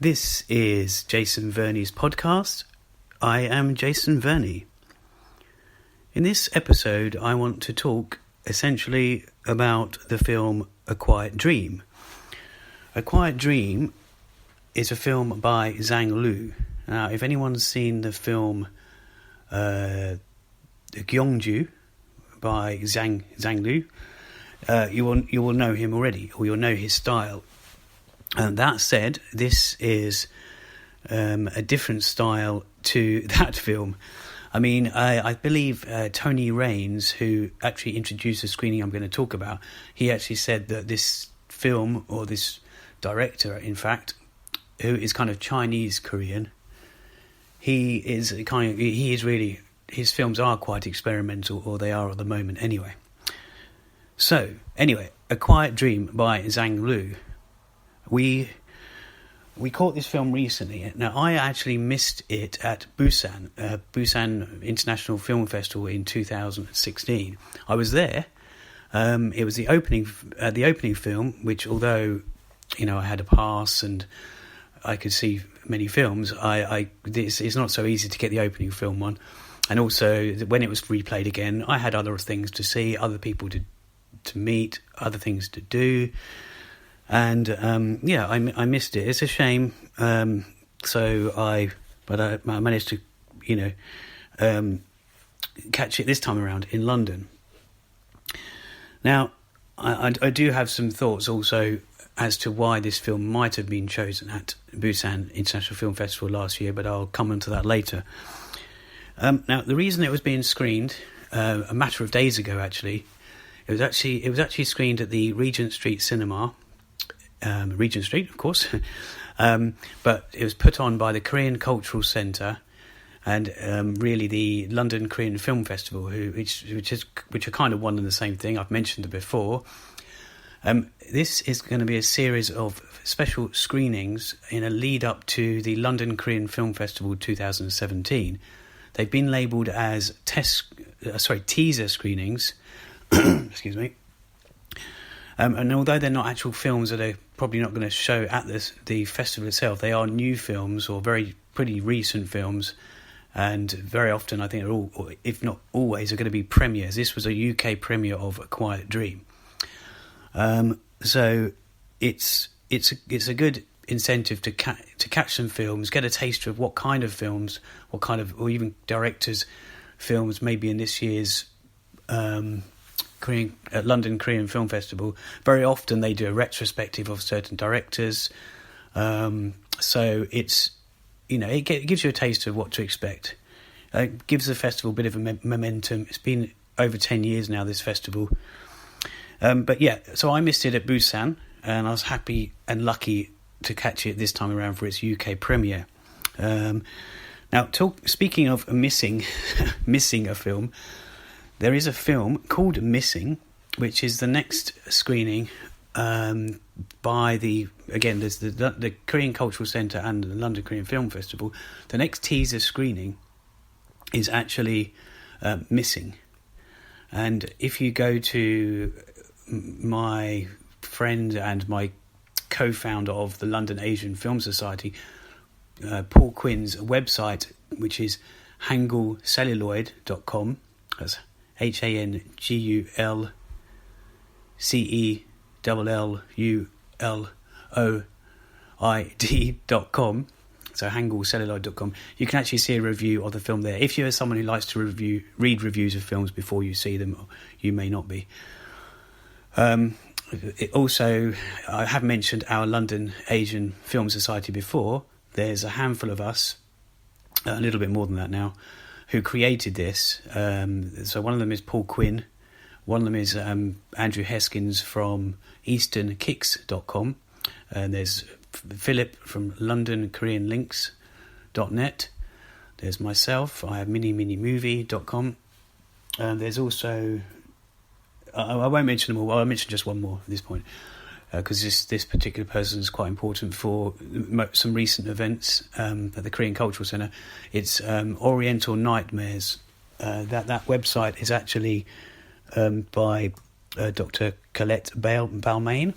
This is Jason Verney's podcast. I am Jason Verney. In this episode, I want to talk essentially about the film A Quiet Dream. A Quiet Dream is a film by Zhang Lu. Now, if anyone's seen the film Gyeongju by Zhang Lu, you will know him already, or you'll know his style. That said, this is a different style to that film. I mean, I believe Tony Raines, who actually introduced the screening I'm going to talk about, he actually said that this film, or this director, in fact, who is kind of Chinese Korean, his films are quite experimental, or they are at the moment anyway. So, anyway, A Quiet Dream by Zhang Lu. We caught this film recently. Now, I actually missed it at Busan International Film Festival in 2016. I was there. It was the opening film, which, although I had a pass and I could see many films, it's not so easy to get the opening film one. And also, when it was replayed again, I had other things to see, other people to meet, other things to do. And I missed it. It's a shame. So I managed to, catch it this time around in London. Now, I do have some thoughts also as to why this film might have been chosen at Busan International Film Festival last year, but I'll come on to that later. Now, the reason it was being screened a matter of days ago, actually, it was actually screened at the Regent Street Cinema. Regent Street, of course, but it was put on by the Korean Cultural Centre and really the London Korean Film Festival, which are kind of one and the same thing. I've mentioned it before. This is going to be a series of special screenings in a lead up to the London Korean Film Festival 2017. They've been labelled as teaser screenings. Excuse me. And although they're not actual films that are probably not going to show at the festival itself, they are new films or pretty recent films, and very often I think they're all, or if not always, are going to be premieres. This was a UK premiere of A Quiet Dream, so it's a good incentive to catch some films, get a taste of what kind of films, or even directors' films maybe in this year's London Korean Film Festival. Very often they do a retrospective of certain directors, so it gives you a taste of what to expect. It gives the festival a bit of a momentum. It's been over 10 years now, this festival, but yeah, so I missed it at Busan, and I was happy and lucky to catch it this time around for its UK premiere. Now, speaking of missing a film, there is a film called Missing, which is the next screening by there's the Korean Cultural Centre and the London Korean Film Festival. The next teaser screening is actually Missing. And if you go to my friend and my co-founder of the London Asian Film Society, Paul Quinn's website, which is hangulcelluloid.com, that's HANGULCELLULOID.com, so hangulcelluloid.com. You can actually see a review of the film there. If you're someone who likes to read reviews of films before you see them, you may not be. Also, I have mentioned our London Asian Film Society before. There's a handful of us, a little bit more than that now, who created this. So one of them is Paul Quinn, one of them is Andrew Heskins from easternkicks.com, and there's Philip from LondonKoreanLinks.net, there's myself, I have minimovie.com, and there's also, I won't mention them all, I'll mention just one more at this point, because this particular person is quite important for some recent events at the Korean Cultural Centre. It's Oriental Nightmares. That website is actually by Dr. Colette Balmain.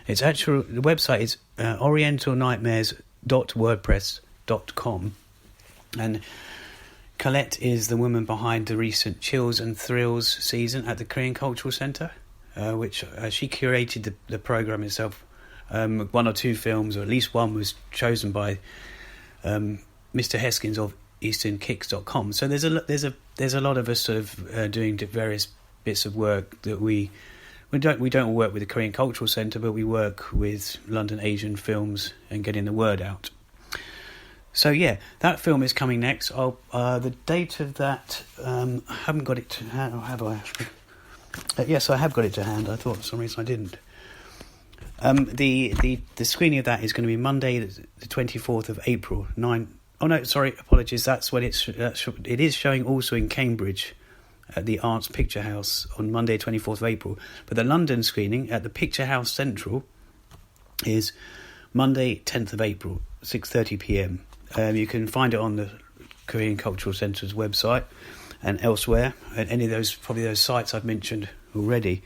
The website is Oriental Nightmares plodcast.wordpress.com. And Colette is the woman behind the recent Chills and Thrills season at the Korean Cultural Centre, which she curated the programme itself. One or two films, or at least one, was chosen by Mr Heskins of EasternKicks.com. So there's a lot of us sort of doing various bits of work that we don't work with the Korean Cultural Centre, but we work with London Asian films and getting the word out. So yeah, that film is coming next. The date of that, I haven't got it to hand, or have I actually? Yes, I have got it to hand. I thought for some reason I didn't. The screening of that is going to be Monday, the 24th of April. Apologies. That's when it is showing also in Cambridge at the Arts Picture House on Monday, 24th of April. But the London screening at the Picture House Central is Monday, 10th of April, 6:30 p.m. You can find it on the Korean Cultural Centre's website and elsewhere, at any of those sites I've mentioned already.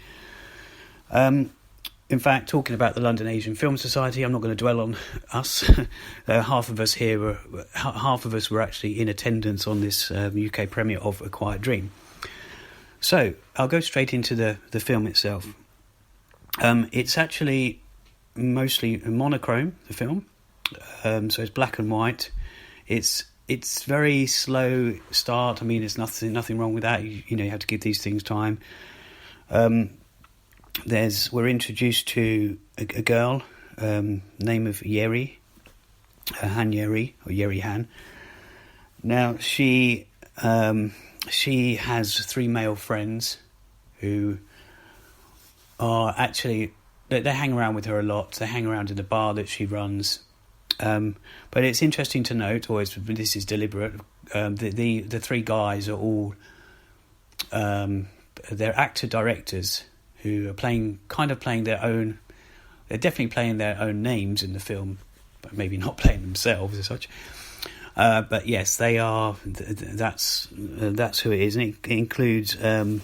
In fact, talking about the London Asian Film Society, I'm not going to dwell on us. Half of us were actually in attendance on this UK premiere of A Quiet Dream. So I'll go straight into the film itself. It's actually mostly monochrome, the film. So it's black and white. It's very slow start. I mean, there's nothing wrong with that. You have to give these things time. We're introduced to a girl, name of Yeri, Han Yeri, or Yeri Han. Now she has three male friends who are actually, they hang around with her a lot. They hang around in the bar that she runs. But it's interesting to note, this is deliberate, the three guys are all they're actor-directors who are playing their own. They're definitely playing their own names in the film, but maybe not playing themselves as such. But yes, they are. That's who it is, and it includes, the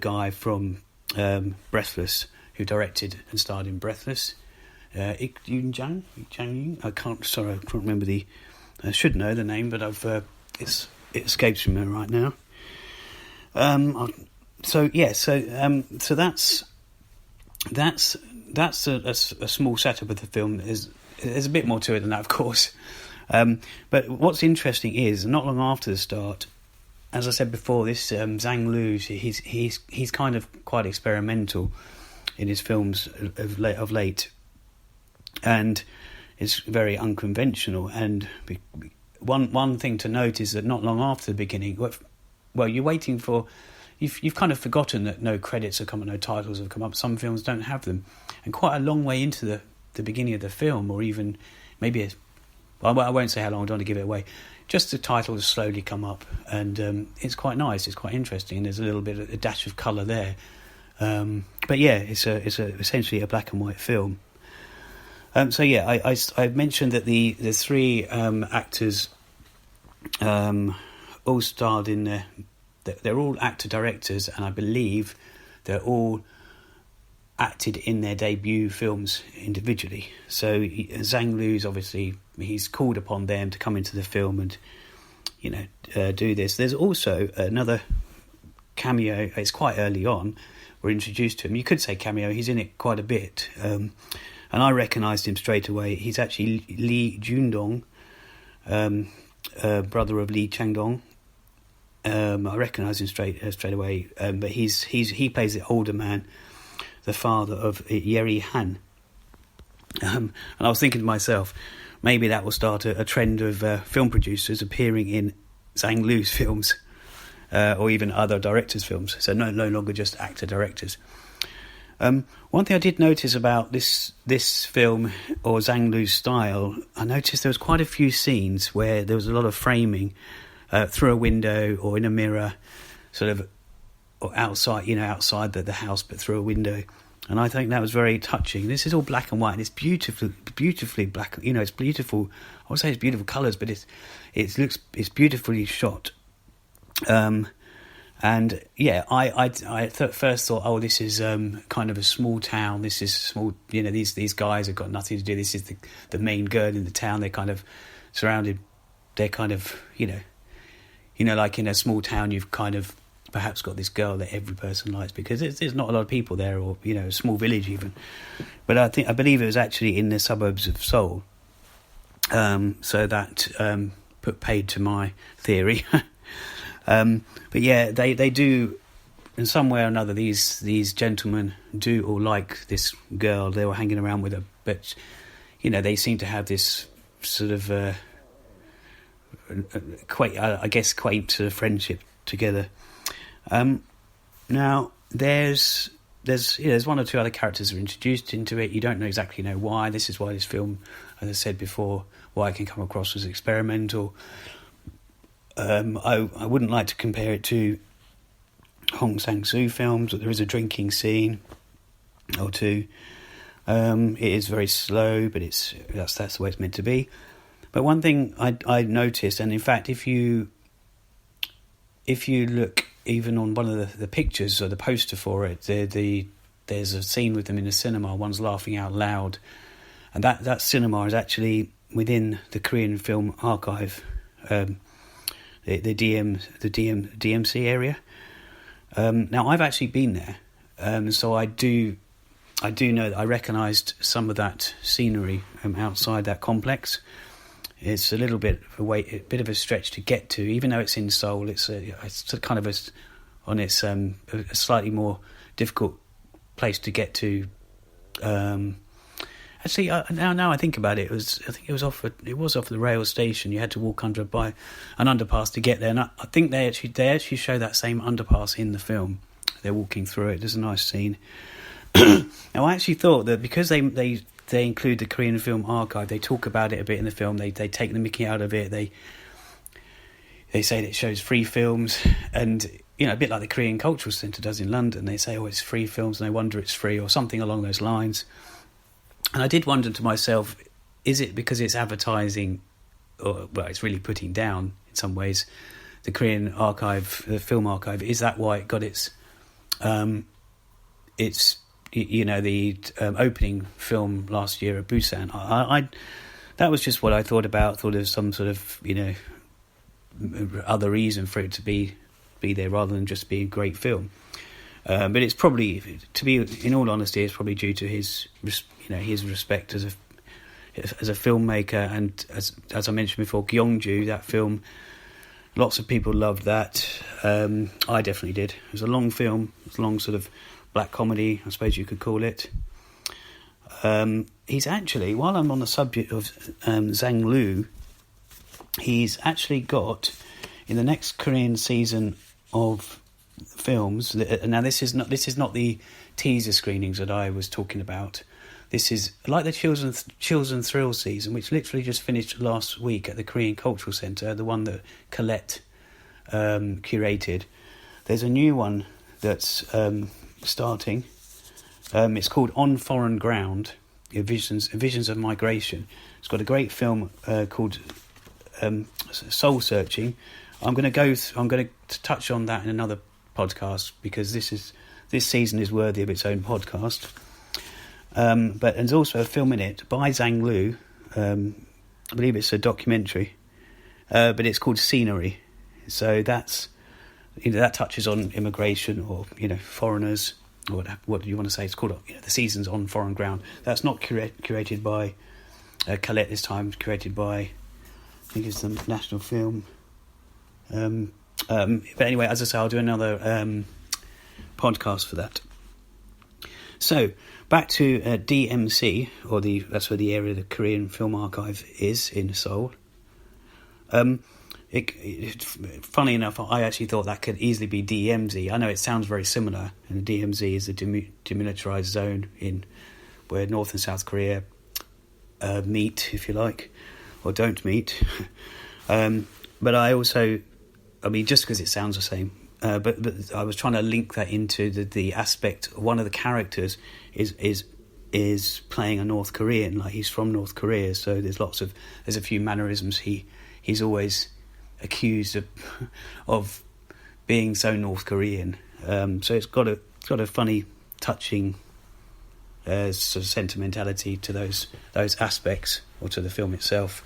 guy from Breathless, who directed and starred in Breathless. Ik Yoon Jang. I can't remember I should know the name, but it escapes me right now. So that's a small setup of the film. There's a bit more to it than that, of course. But what's interesting is, not long after the start, as I said before, this Zhang Lu, he's kind of quite experimental in his films of late. And it's very unconventional. And one thing to note is that not long after the beginning, you're waiting for. You've kind of forgotten that no credits have come up, no titles have come up. Some films don't have them, and quite a long way into the beginning of the film, or even maybe I won't say how long. I don't want to give it away. Just the titles slowly come up, and it's quite nice. It's quite interesting. And there's a little bit of a dash of colour there. But yeah, it's essentially a black and white film. I mentioned that the three actors all starred in they're all actor-directors, and I believe they're all acted in their debut films individually. So Zhang Lu's obviously, he's called upon them to come into the film and, do this. There's also another cameo. It's quite early on. We're introduced to him. You could say cameo. He's in it quite a bit. And I recognised him straight away. He's actually Lee Jundong, brother of Lee Changdong. I recognise him straight away. But he plays the older man, the father of Yeri Han. And I was thinking to myself, maybe that will start a trend of film producers appearing in Zhang Lu's films, or even other directors' films. So no longer just actor-directors. One thing I did notice about this film, or Zhang Lu's style, I noticed there was quite a few scenes where there was a lot of framing through a window or in a mirror, sort of, or outside the house, but through a window. And I think that was very touching. This is all black and white, and it's beautifully black. It's beautiful. I would say it's beautiful colours, but it's beautifully shot. And And yeah, I first thought, oh, this is kind of a small town. This is small, these guys have got nothing to do. This is the main girl in the town. They're kind of surrounded. They're kind of, like in a small town, you've kind of perhaps got this girl that every person likes because there's not a lot of people there, or a small village even. But I believe it was actually in the suburbs of Seoul. So that put paid to my theory. But yeah, they do, in some way or another, these gentlemen do all like this girl. They were hanging around with her, but they seem to have this sort of quaint sort of friendship together. Now there's one or two other characters that are introduced into it. You don't exactly know why. This is why this film, as I said before, why it can come across as experimental. I wouldn't like to compare it to Hong Sang-soo films, but there is a drinking scene or two. It is very slow, but that's the way it's meant to be. But one thing I noticed, and in fact, if you look even on one of the pictures or the poster for it, there's a scene with them in a cinema. One's laughing out loud, and that cinema is actually within the Korean Film Archive. The DMC area. Now I've actually been there, so I do know that I recognised some of that scenery outside that complex. It's a little bit of a bit of a stretch to get to, even though it's in Seoul. It's kind of a slightly more difficult place to get to. Actually, now I think about it, I think it was off the rail station. You had to walk by an underpass to get there, and I think they actually show that same underpass in the film. They're walking through it. There's a nice scene. Now, I actually thought that because they include the Korean Film Archive, they talk about it a bit in the film. They take the mickey out of it. They say that it shows free films, and a bit like the Korean Cultural Centre does in London. They say, oh, it's free films, no wonder it's free, or something along those lines. And I did wonder to myself, is it because it's advertising, or it's really putting down in some ways the Korean archive, the film archive? Is that why it got its the opening film last year at Busan? I that was just what I thought about. Thought of some sort of other reason for it to be there rather than just be a great film. But it's probably, to be in all honesty, it's probably due to his respect as a filmmaker, and as I mentioned before, Gyeongju, that film, lots of people loved that. I definitely did. It was a long film. It was a long sort of black comedy, I suppose you could call it. He's actually, while I'm on the subject of Zhang Lu, he's actually got in the next Korean season of films. Now this is not the teaser screenings that I was talking about. This is like the Chills and Thrills season, which literally just finished last week at the Korean Cultural Centre, the one that Colette curated. There's a new one that's starting. It's called On Foreign Ground, Visions of Migration. It's got a great film called Soul Searching. I'm going to touch on that in another podcast, because this season is worthy of its own podcast. But there's also a film in it by Zhang Lu. I believe it's a documentary, but it's called Scenery. So that touches on immigration, or foreigners, or what do you want to say? It's called the season's On Foreign Ground. That's not curated by Colette this time. It's curated by, I think it's the National Film. But anyway, as I say, I'll do another podcast for that. So back to DMC, or that's where the area of the Korean Film Archive is in Seoul. Funny enough, I actually thought that could easily be DMZ. I know it sounds very similar, and the DMZ is the demilitarized zone in where North and South Korea meet, if you like, or don't meet. But I also, just because it sounds the same, but I was trying to link that into the aspect. One of the characters is playing a North Korean, like he's from North Korea. So there's a few mannerisms. He's always accused of being so North Korean. So it's got a funny, touching sort of sentimentality to those aspects, or to the film itself.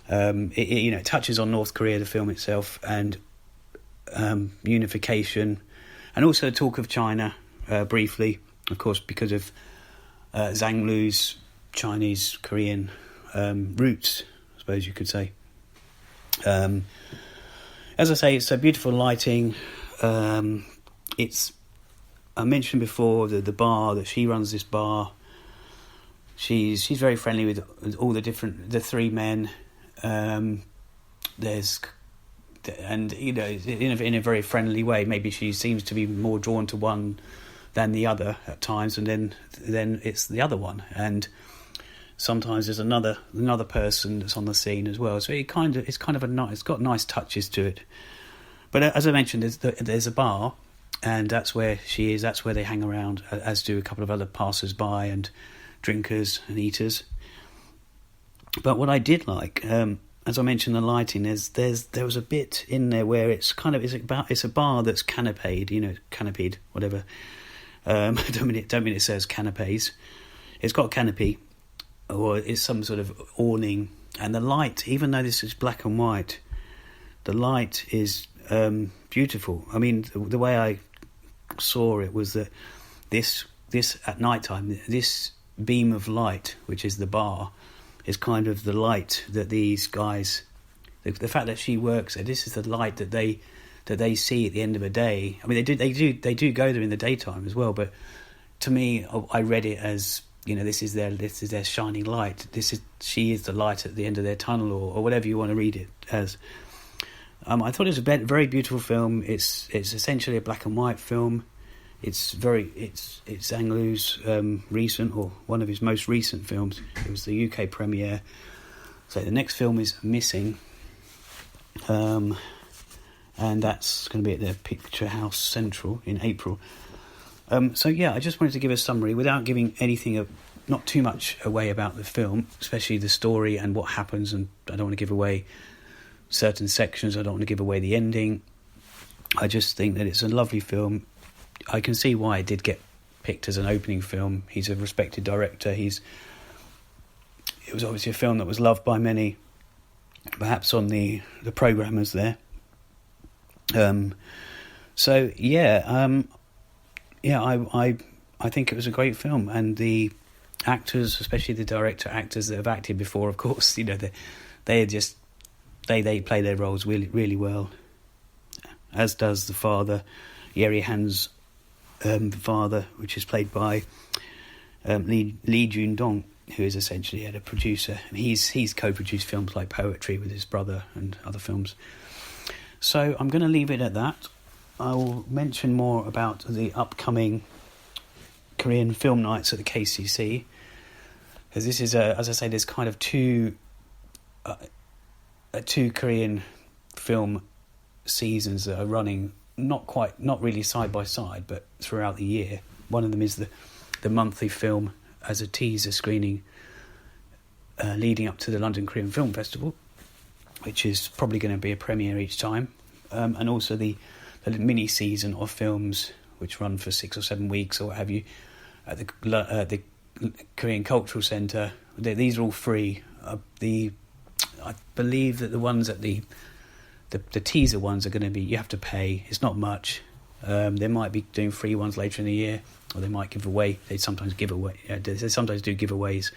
It touches on North Korea, the film itself, and unification, and also talk of China briefly, of course, because of Zhang Lu's Chinese Korean roots, I suppose you could say. As I say, it's a beautiful lighting. I mentioned before the bar, that she runs this bar. She's very friendly with all the three men. There's, and in a very friendly way. Maybe she seems to be more drawn to one than the other at times, and then it's the other one, and sometimes there's another person that's on the scene as well. So it's got nice touches to it. But as I mentioned, there's a bar, and that's where she is. That's where they hang around, as do a couple of other passers-by and drinkers and eaters. But what I did like, as I mentioned, the lighting. There was a bit in there where it's a bar that's canopied, whatever. I don't mean it says canapes. It's got a canopy, or it's some sort of awning, and the light, even though this is black and white, the light is beautiful. I mean, the way I saw it was that this at night time, this beam of light, which is the bar, is kind of the light that these guys, the fact that she works there, this is the light that they see at the end of a day. I mean, they do go there in the daytime as well, but to me, I read it as, this is their shining light. She is the light at the end of their tunnel, or whatever you want to read it as. I thought it was a very beautiful film. It's essentially a black and white film. It's Zhang Lu's recent, or one of his most recent films. It was the UK premiere. So the next film is Missing, and that's going to be at the Picture House Central in April. So yeah, I just wanted to give a summary without giving anything, not too much away about the film, especially the story and what happens. And I don't want to give away certain sections. I don't want to give away the ending. I just think that it's a lovely film. I can see why it did get picked as an opening film. He's a respected director. It was obviously a film that was loved by many, perhaps on the programmers there. So yeah, I think it was a great film, and the actors, especially the director actors that have acted before, of course, they play their roles really, really well, as does the father, Yeri Han's father, which is played by Lee Jun-dong, who is essentially a producer. And he's co-produced films like Poetry with his brother and other films. So I'm going to leave it at that. I will mention more about the upcoming Korean film nights at the KCC, because this is, as I say, there's kind of two Korean film seasons that are running, not really side by side, but throughout the year. One of them is the monthly film as a teaser screening leading up to the London Korean Film Festival, which is probably going to be a premiere each time, and also the mini season of films which run for 6 or 7 weeks or what have you at the Korean Cultural Centre. These are all free. I believe that the ones at the teaser ones are going to be, you have to pay. It's not much. They might be doing free ones later in the year, or they might give away. They sometimes do giveaways.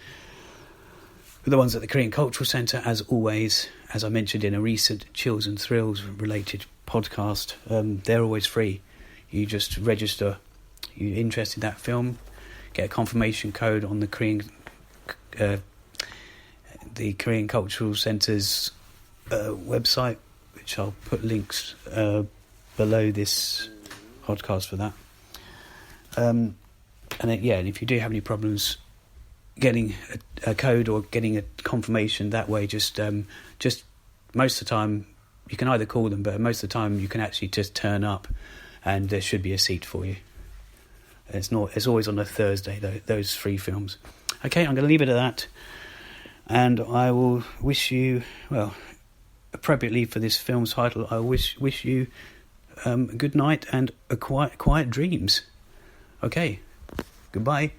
But the ones at the Korean Cultural Centre, as always, as I mentioned in a recent Chills and Thrills related podcast, they're always free. You just register. You're interested in that film, get a confirmation code on the Korean Cultural Centre's website, which I'll put links below this podcast for that. And if you do have any problems getting a code or getting a confirmation that way, just most of the time you can either call them, but most of the time you can actually just turn up and there should be a seat for you. It's always on a Thursday, those free films. Okay, I'm going to leave it at that, and I will wish you, well, appropriately for this film's title, I wish you good night and quiet dreams. Okay, goodbye.